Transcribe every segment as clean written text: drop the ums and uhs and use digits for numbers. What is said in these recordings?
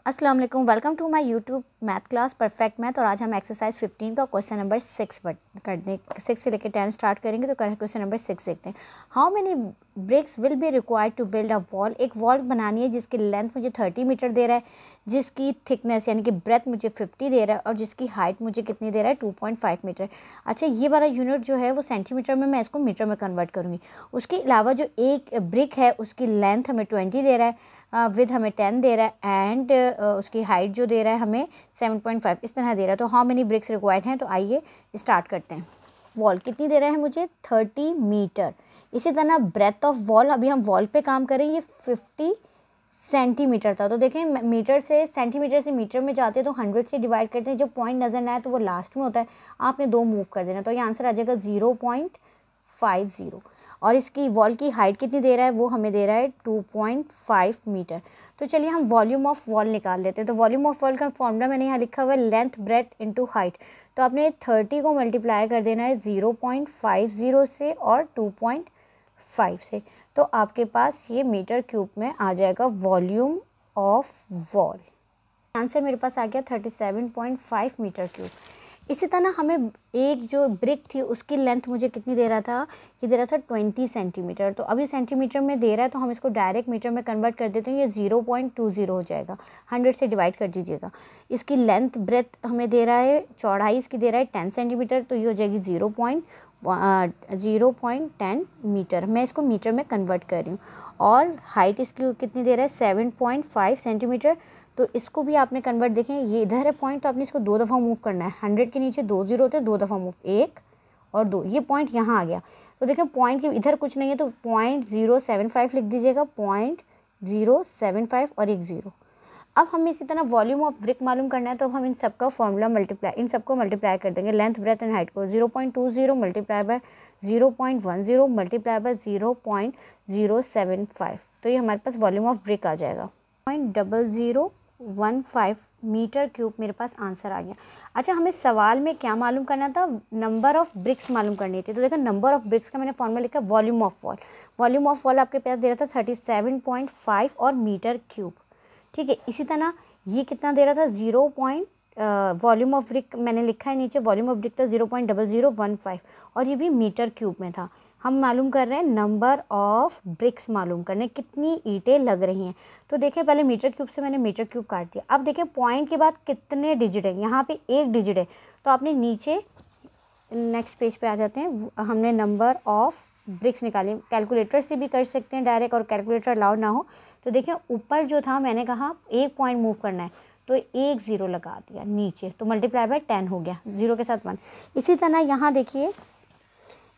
अस्सलाम वालेकुम, welcome to my YouTube math class perfect math. और आज हम एक्सरसाइज 15 का क्वेश्चन नंबर 6 करने 6 से लेकर 10 स्टार्ट करेंगे। तो क्वेश्चन नंबर 6 देखते हैं। How many bricks will be required to build a wall. एक वॉल बनानी है जिसकी लेंथ मुझे 30 मीटर दे रहा है, जिसकी थिकनेस यानी कि ब्रेथ मुझे 50 दे रहा है और जिसकी हाइट मुझे कितनी दे रहा है 2.5 मीटर। अच्छा, ये वाला यूनिट जो है वो सेंटीमीटर में, मैं इसको मीटर में कन्वर्ट करूँगी। उसके अलावा जो एक ब्रिक है उसकी लेंथ हमें 20 दे रहा है, विद हमें 10 दे रहा है एंड उसकी हाइट जो दे रहा है हमें 7.5 इस तरह दे रहा है। तो हाउ मेनी ब्रिक्स रिक्वायर्ड हैं। तो आइए स्टार्ट करते हैं। वॉल कितनी दे रहा है मुझे 30 मीटर। इसी तरह ब्रेथ ऑफ वॉल, अभी हम वॉल पे काम करें, ये 50 सेंटीमीटर था। तो देखें मीटर से सेंटीमीटर से मीटर में जाते हैं तो 100 से डिवाइड करते हैं। जब पॉइंट नज़र ना आए तो वो लास्ट में होता है, आपने 2 मूव कर देना। तो ये आंसर आ जाएगा 0.50। और इसकी वॉल की हाइट कितनी दे रहा है, वो हमें दे रहा है 2.5 मीटर। तो चलिए हम वॉल्यूम ऑफ वॉल निकाल लेते हैं। तो वॉल्यूम ऑफ वॉल का फॉर्मूला मैंने यहाँ लिखा हुआ है लेंथ ब्रेथ इनटू हाइट। तो आपने 30 को मल्टीप्लाई कर देना है 0.50 से और 2.5 से। तो आपके पास ये मीटर क्यूब में आ जाएगा वॉल्यूम ऑफ वॉल। आंसर मेरे पास आ गया 37.5 मीटर क्यूब। इसी तरह हमें एक जो ब्रिक थी उसकी लेंथ मुझे कितनी दे रहा था, ये दे रहा था 20 सेंटीमीटर। तो अभी सेंटीमीटर में दे रहा है तो हम इसको डायरेक्ट मीटर में कन्वर्ट कर देते हैं। ये 0.20 हो जाएगा, 100 से डिवाइड कर दीजिएगा। इसकी लेंथ ब्रेथ हमें दे रहा है, चौड़ाई इसकी दे रहा है 10 सेंटीमीटर। तो ये हो जाएगी 0.10 मीटर। मैं इसको मीटर में कन्वर्ट कर रही हूँ। और हाइट इसकी कितनी दे रहा है 7.5 सेंटीमीटर। तो इसको भी आपने कन्वर्ट, देखें ये इधर है पॉइंट, तो आपने इसको 2 दफ़ा मूव करना है। 100 के नीचे 2 0 होते हैं, 2 दफ़ा मूव, 1 और 2, ये पॉइंट यहाँ आ गया। तो देखें पॉइंट के इधर कुछ नहीं है तो 0.075 लिख दीजिएगा, 0.075 और एक 0। अब हमें इसी तरह वॉल्यूम ऑफ ब्रिक मालूम करना है। तो हम इन सबका फॉर्मूला इन सबको मल्टीप्लाई कर देंगे, लेंथ ब्रेथ एंड हाइट को। 0.20 मल्टीप्लाई बाय 0.10 मल्टीप्लाई बाय 0.075। तो ये हमारे पास वॉल्यूम ऑफ ब्रिक आ जाएगा 0.0015 मीटर क्यूब। मेरे पास आंसर आ गया। अच्छा, हमें सवाल में क्या मालूम करना था, नंबर ऑफ ब्रिक्स मालूम करनी थी। तो देखो नंबर ऑफ ब्रिक्स का मैंने फॉर्मूला लिखा volume of wall. Volume of wall आपके पास दे रहा था 37.5 और मीटर क्यूब, ठीक है। इसी तरह ये कितना दे रहा था वॉल्यूम ऑफ ब्रिक मैंने लिखा है नीचे, वॉल्यूम ऑफ ब्रिक था 0.0015 और ये भी मीटर क्यूब में था। हम मालूम कर रहे हैं नंबर ऑफ ब्रिक्स मालूम करने, कितनी ईंटें लग रही हैं। तो देखें पहले मीटर क्यूब से मैंने मीटर क्यूब काट दिया। अब देखें पॉइंट के बाद कितने डिजिट हैं, यहाँ पे एक डिजिट है। तो आपने नीचे नेक्स्ट पेज पे आ जाते हैं। हमने नंबर ऑफ ब्रिक्स निकाली, कैलकुलेटर से भी कर सकते हैं डायरेक्ट, और कैलकुलेटर अलाउ ना हो तो देखिए ऊपर जो था मैंने कहा एक पॉइंट मूव करना है तो एक 0 लगा दिया नीचे, तो मल्टीप्लाई बाय 10 हो गया, 0 के साथ 1। इसी तरह यहाँ देखिए,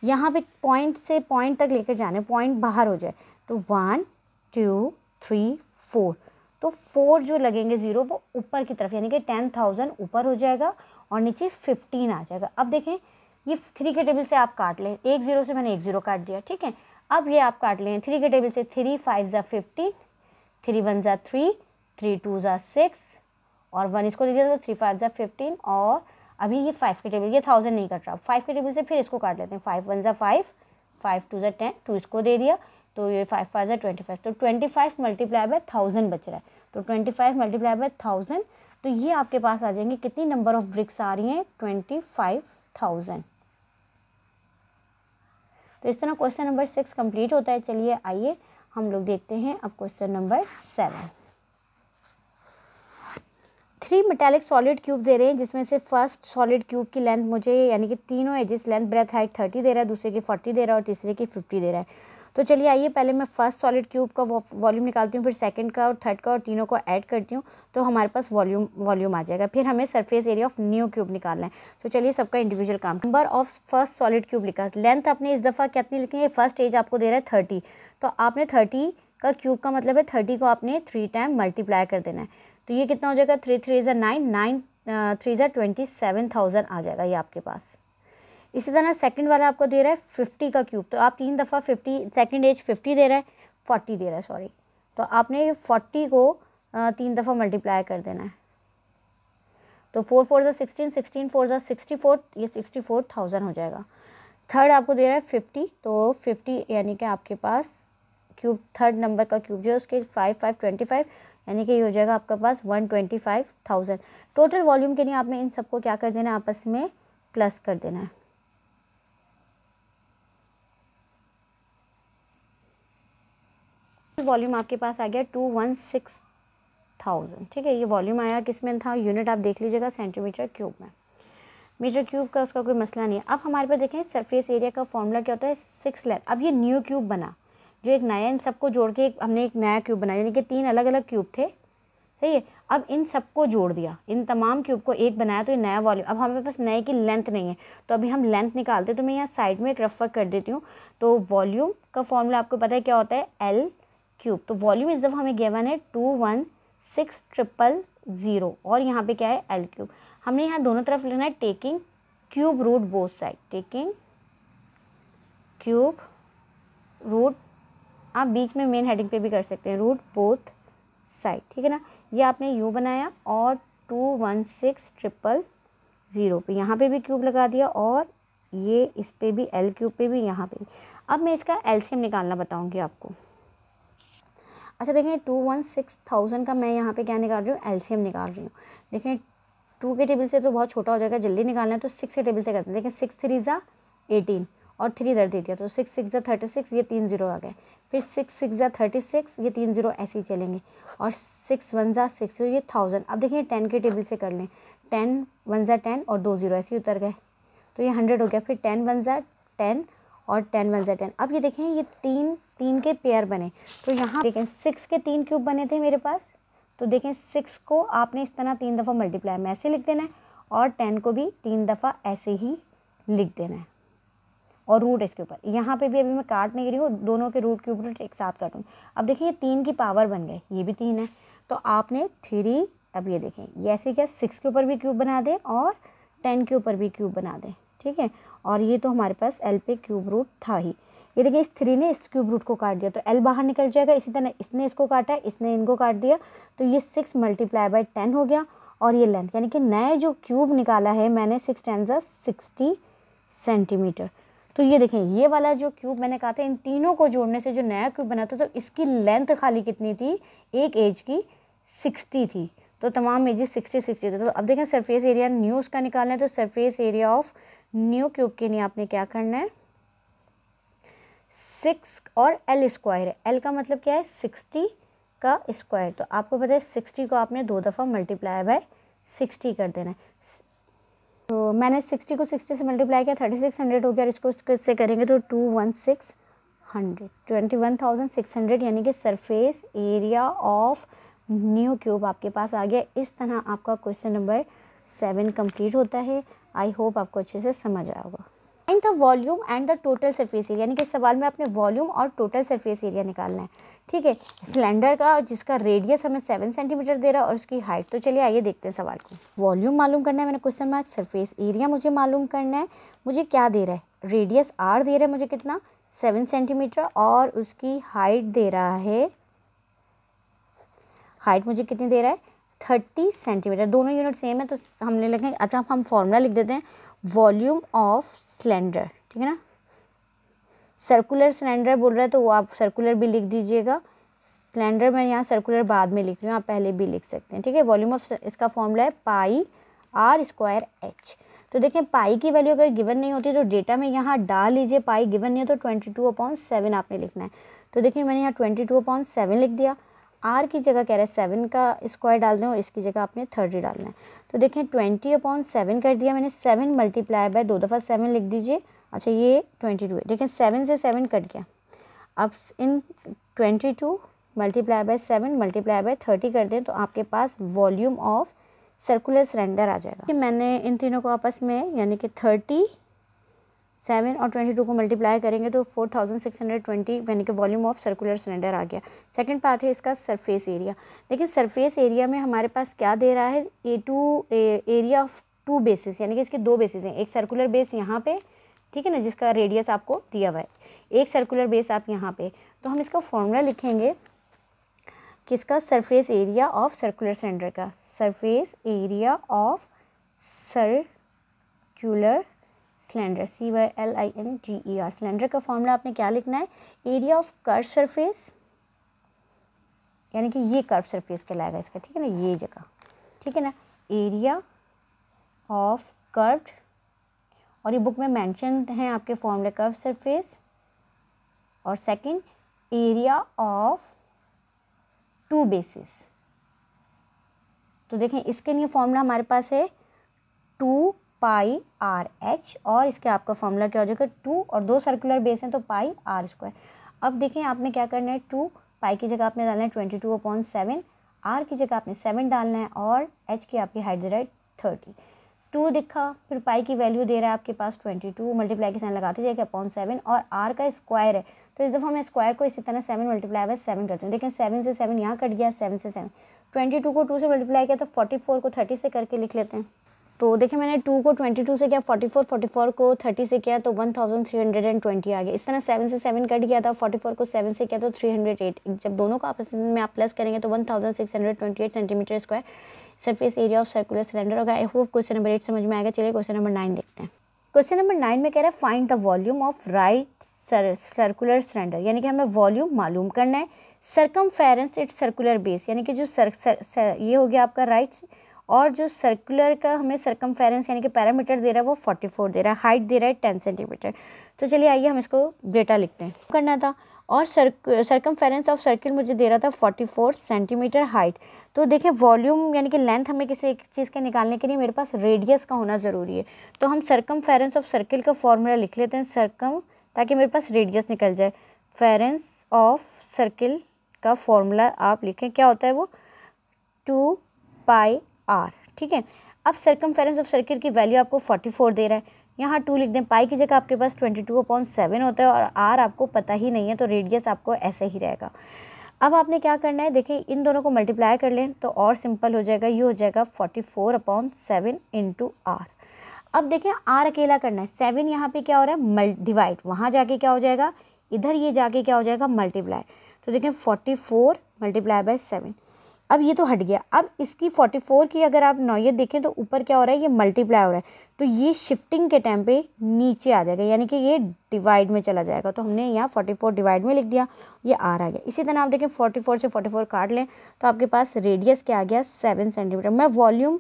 यहाँ पे पॉइंट से पॉइंट तक लेकर जाने, पॉइंट बाहर हो जाए तो 1 2 3 4। तो 4 जो लगेंगे 0 वो ऊपर की तरफ, यानी कि 10,000 ऊपर हो जाएगा और नीचे 15 आ जाएगा। अब देखें ये 3 के टेबल से आप काट लें, एक 0 से मैंने एक 0 काट दिया, ठीक है। अब ये आप काट लें 3 के टेबल से, 3 5 ज़ा 50, 3 1 ज़ा 3, 3 2 ज़ा 6 और 1 इसको दे दिया तो 3 5 ज़ा 15। और अभी ये 5 के टेबल, ये 1000 नहीं कट रहा, 5 के टेबल से फिर इसको काट लेते हैं। 5 1 ज़ा 5, 5 2 ज़ा 10, 2 इसको दे दिया तो ये 5 5 ज़ा 25। तो 25 मल्टीप्लाई बाय 1000 बच रहा है। तो 25 मल्टीप्लाई बाय 1000, तो ये आपके पास आ जाएंगे कितनी नंबर ऑफ ब्रिक्स आ रही हैं 25,000। तो इस तरह क्वेश्चन नंबर 6 कंप्लीट होता है। चलिए आइए हम लोग देखते हैं अब question number 7। 3 metallic solid cube दे रहे हैं, जिसमें से फर्स्ट सॉलिड क्यूब की लेंथ मुझे, यानी कि तीनों एजेस लेंथ ब्रेथ हाइट 30 दे रहा है, दूसरे की 40 दे रहा है और तीसरे की 50 दे रहा है। तो चलिए आइए पहले मैं फर्स्ट सॉलिड क्यूब का वॉल्यूम निकालती हूँ, फिर सेकंड का और थर्ड का, और तीनों को ऐड करती हूँ तो हमारे पास वॉल्यूम आ जाएगा। फिर हमें surface area of new cube निकालना है। तो चलिए सबका इंडिविजुअल काम। Number of first solid cube लिखा, लेंथ आपने इस दफ़ा कितनी लिखी है, फर्स्ट एज आपको दे रहा है 30, तो आपने 30 का क्यूब का मतलब है 30 को आपने 3 टाइम मल्टीप्लाई कर देना है। तो ये कितना हो जाएगा, 3 3 ज़ा 9, 9 3 ज़ा 27,000 आ जाएगा ये आपके पास। इसी तरह सेकंड वाला आपको दे रहा है 50 का क्यूब, तो आप 3 दफ़ा 50, सेकंड एज 50 दे रहा है, 40 दे रहा है सॉरी, तो आपने 40 को 3 दफ़ा मल्टीप्लाई कर देना है। तो 4 4 ज़ा 16, 16 4 ज़ा 64, ये 64,000 हो जाएगा। थर्ड आपको दे रहा है 50, तो 50 यानी कि आपके पास क्यूब, थर्ड नंबर का क्यूब जो है उसके 5 5 25, यानी कि ये हो जाएगा आपके पास 125,000। टोटल वॉल्यूम के लिए आपने इन सबको क्या कर देना है, आपस में प्लस कर देना है। वॉल्यूम आपके पास आ गया 216,000। ठीक है, ये वॉल्यूम आया किस में था, यूनिट आप देख लीजिएगा सेंटीमीटर क्यूब में। मीटर क्यूब का उसका कोई मसला नहीं है। अब हमारे पास देखें सरफेस एरिया का फॉर्मूला क्या होता है, 6 लेंथ। अब ये न्यू क्यूब बना, जो एक नया, इन सबको जोड़ के हमने एक नया क्यूब बनाया, यानी कि 3 अलग अलग क्यूब थे, सही है। अब इन सबको जोड़ दिया, इन तमाम क्यूब को एक बनाया, तो ये नया वॉल्यूम। अब हमारे पास नए की लेंथ नहीं है, तो अभी हम लेंथ निकालते हैं। तो मैं यहाँ साइड में एक रफ वर्क कर देती हूँ। तो वॉल्यूम का फॉर्मूला आपको पता है क्या होता है, एल क्यूब। तो वॉल्यूम इस दफ़ा हमें गिवन है 216,000 और यहाँ पे क्या है, एल क्यूब। हमने यहाँ दोनों तरफ लेना है taking cube root both side, taking cube root, आप बीच में मेन हेडिंग पे भी कर सकते हैं, रूट बोथ साइड, ठीक है ना। ये आपने यू बनाया और 216,000 पे यहाँ पे भी क्यूब लगा दिया, और ये इस पे भी एल क्यूब पे भी, यहाँ पे भी। अब मैं इसका एलसीएम निकालना बताऊँगी आपको। अच्छा देखें, 216,000 का मैं यहाँ पे क्या निकाल रही हूँ, एलसीएम निकाल रही हूँ। देखें 2 के टेबल से तो बहुत छोटा हो जाएगा, जल्दी निकालना है तो 6 के टेबल से करते हैं। देखिए 6 3 ज़ा 18 और 3 इधर दे दिया, तो 6 6 ज़ा 36, ये 3 0 आ गए। फिर 6 6 ज़ा 36, ये 3 0 ऐसे ही चलेंगे, और 6 1 ज़ा 6, ये 1000। अब देखिए 10 के टेबल से कर लें, 10 1 ज़ा 10 और 2 0 ऐसे ही उतर गए, तो ये 100 हो गया। फिर 10 1 ज़ा 10 और 10 1 ज़ा 10। अब ये देखें ये 3 के पेयर बने, तो यहाँ देखें 6 के 3 क्यूब बने थे मेरे पास। तो देखें 6 को आपने इस तरह 3 दफ़ा मल्टीप्लाई में ऐसे लिख देना है, और 10 को भी 3 दफ़ा ऐसे ही लिख देना है, और रूट इसके ऊपर। यहाँ पे भी अभी मैं काट नहीं रही हूँ, दोनों के रूट क्यूब रूट एक साथ काटूँ। अब देखिए ये 3 की पावर बन गए, ये भी 3 है, तो आपने 3, अब ये देखें ये ऐसे क्या 6 के ऊपर भी क्यूब बना दें और 10 के ऊपर भी क्यूब बना दें, ठीक है। और ये तो हमारे पास एल पे क्यूब रूट था ही। ये देखिए इस 3 ने इस क्यूब रूट को काट दिया, तो एल बाहर निकल जाएगा। इसी तरह इसने इसको काटा, इसने इनको काट दिया, तो ये 6 मल्टीप्लाई बाई 10 हो गया। और ये लेंथ, यानी कि नए जो क्यूब निकाला है मैंने 6 10 ज़ा 60 सेंटीमीटर। तो ये देखें ये वाला जो क्यूब मैंने कहा था, इन तीनों को जोड़ने से जो नया क्यूब बना था, तो इसकी लेंथ खाली कितनी थी, एक एज की 60 थी। तो तमाम एजेस 60 60 थे। तो अब देखें सरफेस एरिया न्यू उसका निकालना है, तो surface area of new cube के लिए आपने क्या करना है, 6 और एल स्क्वायर है, एल का मतलब क्या है 60 का स्क्वायर। तो आपको पता है 60 को आपने 2 दफ़ा मल्टीप्लाई बाय 60 कर देना है। तो मैंने 60 को 60 से मल्टीप्लाई किया, 3600 हो गया। इसको इससे करेंगे तो 21,600, यानी कि surface area of new cube आपके पास आ गया। इस तरह आपका क्वेश्चन नंबर 7 कंप्लीट होता है। आई होप आपको अच्छे से समझ आया होगा। Find the volume and the total surface area, यानी कि सवाल में आपने वॉल्यूम और टोटल सरफेस एरिया निकालना है, ठीक है। सिलेंडर का जिसका रेडियस हमें 7 सेंटीमीटर दे रहा है और उसकी हाइट, तो चलिए आइए देखते हैं सवाल को। वॉल्यूम मालूम करना है मैंने, क्वेश्चन मार्क। सरफेस एरिया मुझे मालूम करना है, मुझे क्या दे रहा है, रेडियस आर दे रहा है मुझे कितना 7 सेंटीमीटर, और उसकी हाइट दे रहा है, हाइट मुझे कितनी दे रहा है 30 सेंटीमीटर। दोनों यूनिट सेम है, तो हमने लिखेंगे, अच्छा हम फॉर्मूला लिख देते हैं, वॉल्यूम ऑफ सिलेंडर, ठीक है ना। सर्कुलर सिलेंडर बोल रहा है, तो वो आप सर्कुलर भी लिख दीजिएगा। सिलेंडर मैं यहाँ सर्कुलर बाद में लिख रही हूँ, आप पहले भी लिख सकते हैं, ठीक है। वॉल्यूम ऑफ इसका फॉर्मूला है पाई आर स्क्वायर एच। तो देखें पाई की वैल्यू अगर गिवन नहीं होती तो डेटा में यहाँ डाल लीजिए, पाई गिवन नहीं है तो 22/7 आपने लिखना है। तो देखिए मैंने यहाँ 22/7 लिख दिया। आर की जगह कह रहा है 7 का स्क्वायर डाल दें, और इसकी जगह आपने 30 डालना है। तो देखें 20/7 कर दिया मैंने, 7 मल्टीप्लाई बाय 2 दफ़ा 7 लिख दीजिए। अच्छा ये 22 है, देखें 7 से 7 कट गया। अब इन 22 मल्टीप्लाई बाय 7 मल्टीप्लाई बाय 30 कर दें, तो आपके पास वॉल्यूम ऑफ सर्कुलर सिलेंडर आ जाएगा। कि मैंने इन तीनों को आपस में, यानी कि 37 और 22 को मल्टीप्लाई करेंगे तो 4620, यानी कि वॉल्यूम ऑफ सर्कुलर सिलेंडर आ गया। सेकंड पार्ट है इसका सरफेस एरिया। देखिए सरफेस एरिया में हमारे पास क्या दे रहा है, एरिया ऑफ 2 बेसिस, यानी कि इसके 2 बेसिस हैं। एक सर्कुलर बेस यहाँ पे, ठीक है ना, जिसका रेडियस आपको दिया हुआ है, एक सर्कुलर बेस आप यहाँ पे। तो हम इसका फॉर्मूला लिखेंगे किसका, surface area of circular cylinder का, surface area of circular cylinder, CYLINDER। Cylinder का फॉर्मूला आपने क्या लिखना है, एरिया ऑफ कर्व सरफेस यानी कि ये कर्व सरफेस कहलाएगा इसका, ठीक है ना, ये जगह, ठीक है ना, एरिया ऑफ कर्व्ड, और ये बुक में मेंशन है आपके फॉर्मूले कर्व सरफेस, और second area of two basis. तो देखें इसके लिए फॉर्मूला हमारे पास है 2πr/h, और इसके आपका फॉर्मूला क्या हो जाएगा 2, और 2 सर्कुलर बेस हैं तो πr²। अब देखें आपने क्या करना है, 2 पाई की जगह आपने डालना है 22/7, r की जगह आपने 7 डालना है, और h की आपकी हाइट दे रहा है 30। 2 दिखा, फिर पाई की वैल्यू दे रहा है आपके पास 22, मल्टीप्लाई के साइन लगाते जाएगा अपॉन 7, और r का स्क्वायर है तो इस दफ़ा मैं स्क्वायर को इसी तरह 7 मल्टीप्लाई बाय 7 करती हूँ। देखें 7 से 7 यहाँ कट गया, 7 से 7, 22 को 2 से मल्टीप्लाई किया तो 44 को 30 से करके लिख लेते हैं। तो देखिए मैंने 2 को 22 से किया, 44 को 30 से किया तो 1320 आ गया। इस तरह 7 से 7 कट गया था, 44 को 7 से किया तो 308। जब दोनों को आपस में आप प्लस करेंगे तो 1628 centimetre square surface area of circular cylinder होगा। आई होप क्वेश्चन नंबर 8 समझ में आएगा। चलिए क्वेश्चन नंबर 9 देखते हैं। क्वेश्चन नंबर 9 में कह रहा है find the volume of right circular cylinder, यानी कि हमें वॉल्यूम मालूम करना है। सरकमफेरेंस इट्स सर्कुलर बेस, यानी कि जो ये हो गया आपका राइट, और जो सर्कुलर का हमें सरकमफेरेंस यानी कि पैरामीटर दे रहा है वो 44 दे रहा है, हाइट दे रहा है 10 सेंटीमीटर। तो चलिए आइए हम इसको डेटा लिखते हैं, करना था। और सरकमफेरेंस ऑफ सर्किल मुझे दे रहा था 44 सेंटीमीटर हाइट। तो देखें वॉल्यूम यानी कि लेंथ हमें किसी एक चीज़ के निकालने के लिए मेरे पास रेडियस का होना ज़रूरी है। तो हम सरकमफेरेंस ऑफ सर्किल का फॉर्मूला लिख लेते हैं, ताकि मेरे पास रेडियस निकल जाए। फेरेंस ऑफ सर्किल का फॉर्मूला आप लिखें, क्या होता है वो 2πr, ठीक है। अब सरकमफेरेंस ऑफ सर्किल की वैल्यू आपको 44 दे रहा है, यहाँ 2 लिख दें। पाई की जगह आपके पास 22/7 होता है, और r आपको पता ही नहीं है तो रेडियस आपको ऐसे ही रहेगा। अब आपने क्या करना है, देखें इन दोनों को मल्टीप्लाई कर लें तो और सिंपल हो जाएगा, ये हो जाएगा 44/7 × r। अब देखें r अकेला करना है, 7 यहाँ पे क्या हो रहा है डिवाइड, वहाँ जाके क्या हो जाएगा, इधर ये जाके क्या हो जाएगा मल्टीप्लाई। तो देखें 44 मल्टीप्लाई बाय 7, अब ये तो हट गया। अब इसकी 44 की अगर आप नौयत देखें तो ऊपर क्या हो रहा है, ये मल्टीप्लाई हो रहा है, तो ये शिफ्टिंग के टाइम पे नीचे आ जाएगा, यानी कि ये डिवाइड में चला जाएगा। तो हमने यहाँ 44 डिवाइड में लिख दिया, ये r आ गया। इसी तरह आप देखें 44 से 44 काट लें तो आपके पास रेडियस क्या आ गया 7 सेंटीमीटर। मैं वॉल्यूम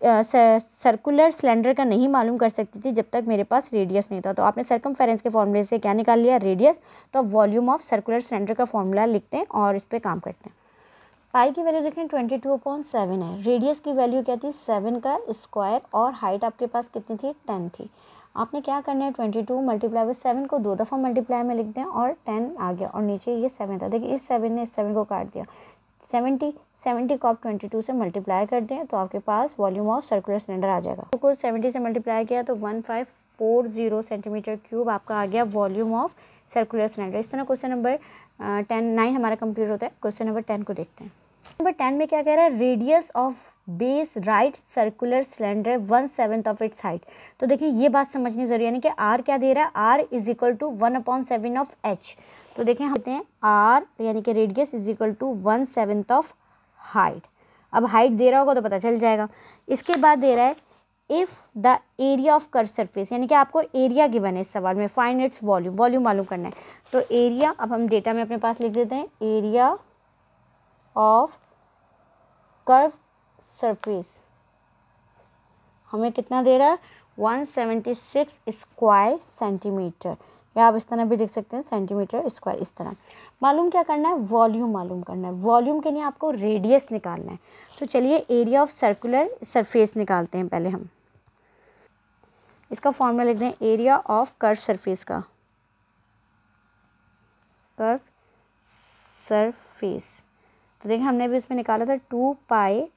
सर्कुलर सिलेंडर का नहीं मालूम कर सकती थी जब तक मेरे पास रेडियस नहीं था। तो आपने सरकमफेरेंस के फॉर्मूले से क्या निकाल लिया, रेडियस। तो अब वॉल्यूम ऑफ सर्कुलर सिलेंडर का फॉर्मूला लिखते हैं और इस पर काम करते हैं। पाई की वैल्यू देखें 22/7 है, रेडियस की वैल्यू क्या थी 7 का स्क्वायर, और हाइट आपके पास कितनी थी 10 थी। आपने क्या करना है 22 मल्टीप्लाई बाय 7 को 2 दफ़ा मल्टीप्लाई में लिख दें और 10 आ गया, और नीचे ये 7 था। देखिए इस 7 ने इस 7 को काट दिया, 70 को आप 22 से मल्टीप्लाई कर दें तो आपके पास वॉल्यूम ऑफ सर्कुलर सिलेंडर आ जाएगा। तो 70 से मल्टीप्लाई किया तो 1540 सेंटीमीटर क्यूब आपका आ गया वॉल्यूम ऑफ सर्कुलर सिलेंडर। इस तरह क्वेश्चन नंबर 9 हमारा कंप्लीट होता है। क्वेश्चन नंबर 10 को देखते हैं। नंबर 10 में क्या कह रहा है, radius of base right circular cylinder 1/7 of its height. तो देखिए ये बात समझनी जरूरी है, यानी कि r क्या दे रहा है, r is equal to 1/7 of h। तो देखें हम कहते हैं r यानी कि radius is equal to 1/7 of height. अब हाइट दे रहा होगा तो पता चल जाएगा। इसके बाद दे रहा है if the area of curve surface, यानी कि आपको एरिया गिवन है इस सवाल में, फाइंड इट्स वॉल्यूम, वॉल्यूम मालूम करना है। तो एरिया अब हम डेटा में अपने पास लिख देते हैं, एरिया ऑफ कर्व सरफेस हमें कितना दे रहा है 176 स्क्वायर सेंटीमीटर, या आप इस तरह भी लिख सकते हैं सेंटीमीटर स्क्वायर। इस तरह मालूम क्या करना है, वॉल्यूम मालूम करना है। वॉल्यूम के लिए आपको रेडियस निकालना है। तो चलिए एरिया ऑफ सर्कुलर सरफेस निकालते हैं। पहले हम इसका फॉर्मूला लिख दें, एरिया ऑफ कर्व सरफेस का, कर्व सरफेस। तो देखिए हमने भी इसमें निकाला था 2πr/h,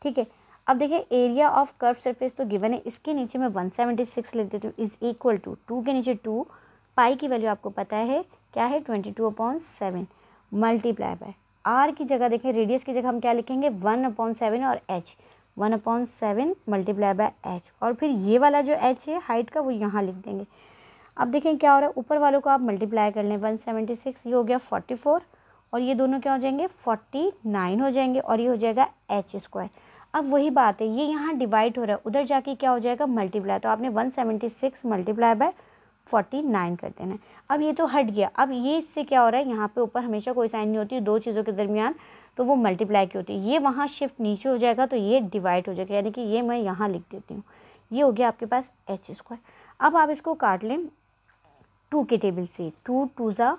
ठीक है। अब देखिए एरिया ऑफ कर्व सरफेस तो गिवन है, इसके नीचे मैं 176 लिख देती हूँ, इज इक्वल टू 2 के नीचे 2, पाई की वैल्यू आपको पता है क्या है 22/7 मल्टीप्लाई बाय r की जगह देखें, रेडियस की जगह हम क्या लिखेंगे 1/7 और h, 1/7 मल्टीप्लाई बाय h, और फिर ये वाला जो h है हाइट का वो यहाँ लिख देंगे। अब देखें क्या हो रहा है, ऊपर वालों को आप मल्टीप्लाई कर लें, 176 ये हो गया 44, और ये दोनों क्या हो जाएंगे 49 हो जाएंगे, और ये हो जाएगा h²। अब वही बात है, ये यहाँ डिवाइड हो रहा है, उधर जाके क्या हो जाएगा मल्टीप्लाई। तो आपने 176 मल्टीप्लाई बाय 49 कर देना है। अब ये तो हट गया, अब ये इससे क्या हो रहा है, यहाँ पे ऊपर हमेशा कोई साइन नहीं होती दो चीज़ों के दरमियान, तो वो मल्टीप्लाई की होती है। ये वहाँ शिफ्ट नीचे हो जाएगा तो ये डिवाइड हो जाएगा, यानी कि ये मैं यहाँ लिख देती हूँ। ये हो गया आपके पास एच स्क्वायर। अब आप इसको काट लें 2 के टेबल से, 2 2 ज़ा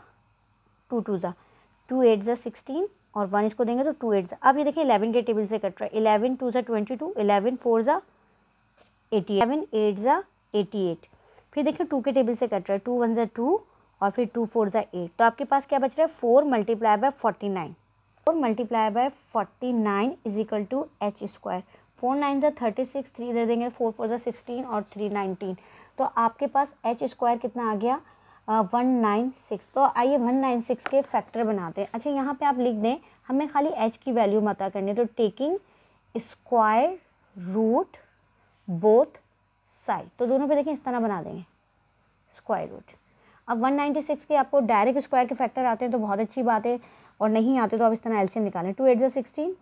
2 8 ज़ा 16 और 1 इसको देंगे तो 2 8 ज़ा। अब ये देखें 11 के टेबल से कट रहा है, 11 2 ज़ा 22, 11 4 ज़ा 88, 11 8 ज़ा 88। फिर देखें 2 के टेबल से कट रहा है, 2 1 ज़ा 2 और फिर 2 4 ज़ा 8। तो आपके पास क्या बच रहा है, 4 multiply by 49, 4 multiply by 49 is equal to H square. 4 9 ज़ा 36, 3 इधर देंगे, 4 4 ज़ा 16 और 3 19। तो आपके पास एच स्क्वायर कितना आ गया, 196। तो आइए 196 के फैक्टर बनाते हैं। अच्छा यहाँ पे आप लिख दें, हमें खाली एच की वैल्यू पता करनी है, तो taking square root both side, तो दोनों पे देखें इस तरह बना देंगे स्क्वायर रूट। अब 196 के आपको डायरेक्ट स्क्वायर के फैक्टर आते हैं तो बहुत अच्छी बात है, और नहीं आते तो आप इस तरह एलसीएम निकालें। 2 8 ज़ा 16,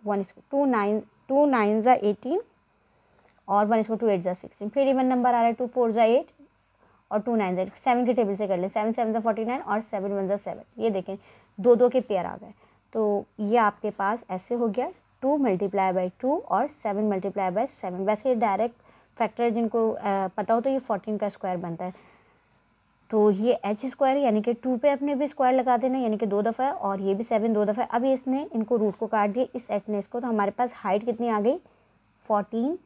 2 9 ज़ा 18 और 1 इसको 2 8 ज़ा 16। फिर इवन नंबर आ रहा है, 2 4 ज़ा 8 और 2 9 ज़ा 8। 7 के टेबल से कर लें, 7 7 ज़ा 49 और 7 1 ज़ा 7। ये देखें 2 2 के पेयर आ गए। तो ये आपके पास ऐसे हो गया 2 मल्टीप्लाई बाई 2 और 7 मल्टीप्लाई बाई 7। वैसे डायरेक्ट फैक्टर जिनको पता हो तो ये 14 का स्क्वायर बनता है। तो ये एच स्क्वायर यानी कि 2 पे अपने भी स्क्वायर लगा देना, यानी कि 2 दफ़ा है, और ये भी 7 2 दफ़ा है। अब इसने इनको रूट को काट दिया, इस एच ने इसको, तो हमारे पास हाइट कितनी आ गई, 14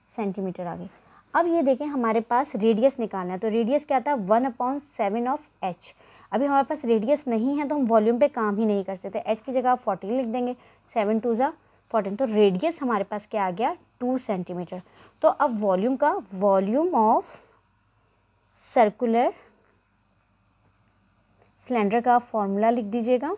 सेंटीमीटर आ गई। अब ये देखें हमारे पास रेडियस निकालना है, तो रेडियस क्या था, 1/7 ऑफ एच। अभी हमारे पास रेडियस नहीं है तो हम वॉल्यूम पे काम ही नहीं कर सकते, एच की जगह आप 14 लिख देंगे, 7 2 ज़ा 14। तो रेडियस हमारे पास क्या आ गया, 2 सेंटीमीटर। तो अब वॉल्यूम का, वॉल्यूम ऑफ सर्कुलर सिलेंडर का फॉर्मूला लिख दीजिएगा,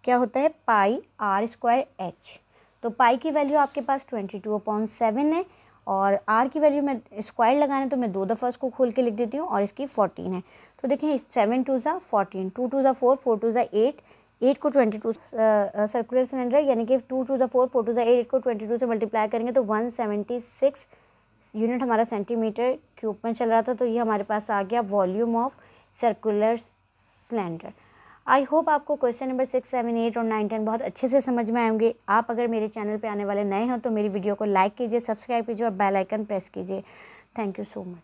क्या होता है, पाई आर स्क्वायर एच। तो पाई की वैल्यू आपके पास 22/7 है, और आर की वैल्यू में स्क्वायर लगाना तो मैं 2 दफ़ा उसको खोल के लिख देती हूँ, और इसकी 14 है। तो देखें 7 2 ज़ा 14, 2 2 ज़ा 4, 4 2 ज़ा 8, 8 को 22 सर्कुलर सिलेंडर यानी कि 2 2 ज़ा 4, 4 2 ज़ा 8 को 22 से मल्टीप्लाई करेंगे तो 176 यूनिट हमारा सेंटीमीटर क्यूब में चल रहा था। तो ये हमारे पास आ गया volume of circular cylinder. I hope आपको क्वेश्चन नंबर 6 7 8 और 9 10 बहुत अच्छे से समझ में आएंगे। आप अगर मेरे चैनल पे आने वाले नए हैं तो मेरी वीडियो को लाइक कीजिए, सब्सक्राइब कीजिए और बेल आइकन प्रेस कीजिए। Thank you so much.